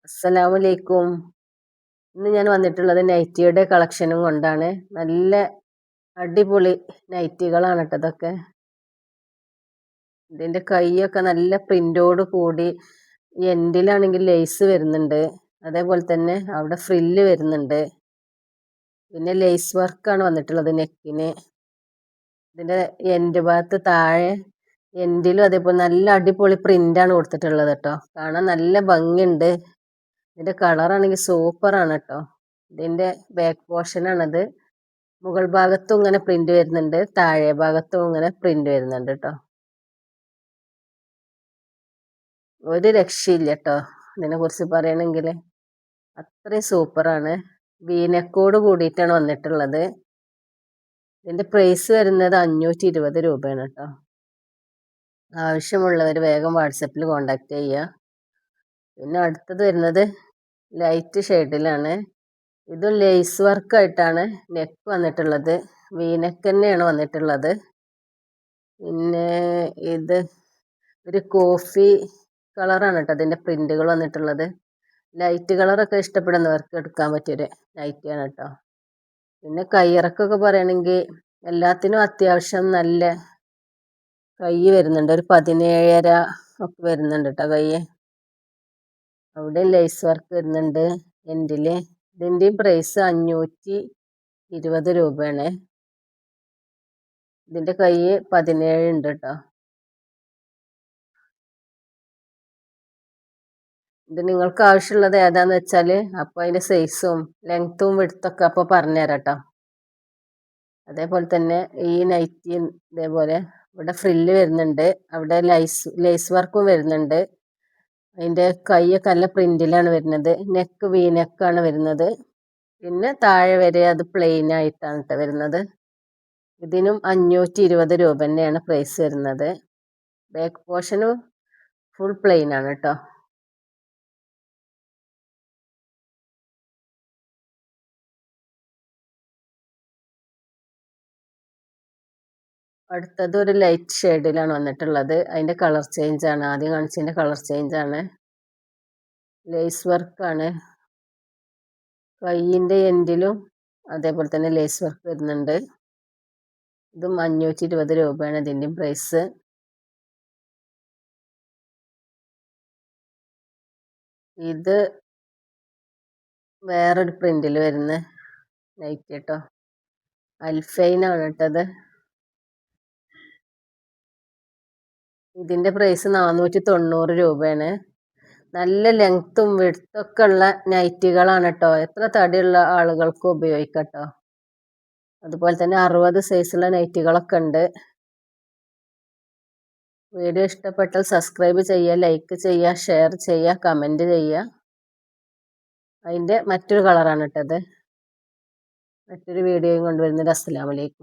അസ്സലാമലൈക്കും. ഇന്ന് ഞാൻ വന്നിട്ടുള്ളത് നൈറ്റിയുടെ കളക്ഷനും കൊണ്ടാണ്. നല്ല അടിപൊളി നൈറ്റികളാണ് കേട്ടോ ഇതൊക്കെ. ഇതിൻ്റെ കൈയൊക്കെ നല്ല പ്രിൻ്റോട് കൂടി എൻഡിലാണെങ്കിൽ ലേസ് വരുന്നുണ്ട്. അതേപോലെ തന്നെ അവിടെ ഫ്രില്ല് വരുന്നുണ്ട്. പിന്നെ ലേസ് വർക്കാണ് വന്നിട്ടുള്ളത് നെക്കിന്. ഇതിൻ്റെ എൻഡ് ഭാഗത്ത് താഴെ എൻഡിലും അതേപോലെ നല്ല അടിപൊളി പ്രിൻ്റാണ് കൊടുത്തിട്ടുള്ളത് കേട്ടോ. കാണാൻ നല്ല ഭംഗിയുണ്ട്. ഇതിൻ്റെ കളറാണെങ്കിൽ സൂപ്പറാണ് കേട്ടോ. ഇതിൻ്റെ ബാക്ക് പോർഷനാണത്. മുകൾ ഭാഗത്തും ഇങ്ങനെ പ്രിന്റ് വരുന്നുണ്ട്, താഴെ ഭാഗത്തും ഇങ്ങനെ പ്രിന്റ് വരുന്നുണ്ട് കേട്ടോ. ഒരു രക്ഷയില്ല കേട്ടോ ഇതിനെ കുറിച്ച് പറയണമെങ്കിൽ. അത്രയും സൂപ്പറാണ്. വീനക്കോട് കൂടിയിട്ടാണ് വന്നിട്ടുള്ളത്. ഇതിൻ്റെ പ്രൈസ് വരുന്നത് 520 രൂപയാണ് കേട്ടോ. ആവശ്യമുള്ളവർ വേഗം വാട്സപ്പിൽ കോണ്ടാക്ട് ചെയ്യുക. പിന്നെ അടുത്തത് വരുന്നത് ലൈറ്റ് ഷെയ്ഡിലാണ്. ഇത് ലേസ് വർക്കായിട്ടാണ് നെക്ക് വന്നിട്ടുള്ളത്. വീനെക്ക് തന്നെയാണ് വന്നിട്ടുള്ളത്. പിന്നെ ഇത് ഒരു കോഫി കളറാണ് കേട്ടോ അതിൻ്റെ പ്രിന്റുകൾ വന്നിട്ടുള്ളത്. ലൈറ്റ് കളറൊക്കെ ഇഷ്ടപ്പെടുന്നവർക്ക് എടുക്കാൻ പറ്റിയൊരു നൈറ്റിയാണ് കേട്ടോ. പിന്നെ കൈയിറക്കൊക്കെ പറയുകയാണെങ്കിൽ എല്ലാത്തിനും അത്യാവശ്യം നല്ല കൈ വരുന്നുണ്ട്. ഒരു 17.5 ഒക്കെ വരുന്നുണ്ട് കേട്ടോ കൈ. അവിടെ ലേസ് വർക്ക് വരുന്നുണ്ട് എൻഡിൽ. ഇതിൻ്റെയും പ്രൈസ് 520 രൂപയാണ്. ഇതിൻ്റെ കൈ 17 ഉണ്ട് കേട്ടോ. ഇത് നിങ്ങൾക്ക് ആവശ്യമുള്ളത് ഏതാന്ന് വെച്ചാൽ അപ്പോൾ അതിൻ്റെ സൈസും ലെങ്ത്തും വിഡ്ത്തൊക്കെ അപ്പോൾ പറഞ്ഞുതരാം കേട്ടോ. അതേപോലെ തന്നെ ഈ നൈറ്റി ഇതേപോലെ ഇവിടെ ഫ്രില്ല് വരുന്നുണ്ട്, അവിടെ ലേസ് വർക്കും വരുന്നുണ്ട്. അതിൻ്റെ കൈയൊക്കെ നല്ല പ്രിന്റിലാണ് വരുന്നത്. നെക്ക് വീനെക്കാണ് വരുന്നത്. പിന്നെ താഴെ വരെ അത് പ്ലെയിൻ ആയിട്ടാണ് കേട്ടോ വരുന്നത്. ഇതിനും 520 രൂപ തന്നെയാണ് പ്രൈസ് വരുന്നത്. ബാക്ക് പോർഷനും ഫുൾ പ്ലെയിൻ ആണ് കേട്ടോ. അടുത്തത് ഒരു ലൈറ്റ് ഷെയ്ഡിലാണ് വന്നിട്ടുള്ളത്. അതിൻ്റെ കളർ ചേഞ്ച് ആണ്. ആദ്യം കാണിച്ചതിൻ്റെ കളർ ചേഞ്ച് ആണ്. ലേസ് വർക്കാണ്. കൈയിൻ്റെ എൻഡിലും അതേപോലെ തന്നെ ലേസ് വർക്ക് വരുന്നുണ്ട്. ഇതും 520 രൂപയാണ് ഇതിൻ്റെയും പ്രൈസ്. ഇത് വേറൊരു പ്രിന്റിൽ വരുന്ന നൈറ്റി കേട്ടോ. അൽഫൈനാണ് കേട്ടത്. ഇതിൻ്റെ പ്രൈസ് 490 രൂപയാണ്. നല്ല ലെങ്ത്തും വിഡ്ത്തൊക്കെ ഉള്ള നൈറ്റികളാണ് കേട്ടോ. എത്ര തടിയുള്ള ആളുകൾക്കും ഉപയോഗിക്കാം കേട്ടോ. അതുപോലെ തന്നെ 60 സൈസുള്ള നൈറ്റികളൊക്കെ ഉണ്ട്. വീഡിയോ ഇഷ്ടപ്പെട്ടാൽ സബ്സ്ക്രൈബ് ചെയ്യുക, ലൈക്ക് ചെയ്യുക, ഷെയർ ചെയ്യുക, കമൻറ്റ് ചെയ്യുക. അതിൻ്റെ മറ്റൊരു കളറാണ് കേട്ടത്. മറ്റൊരു വീഡിയോയും കൊണ്ടുവരുന്നത്. അസ്സലാമു അലൈക്കും.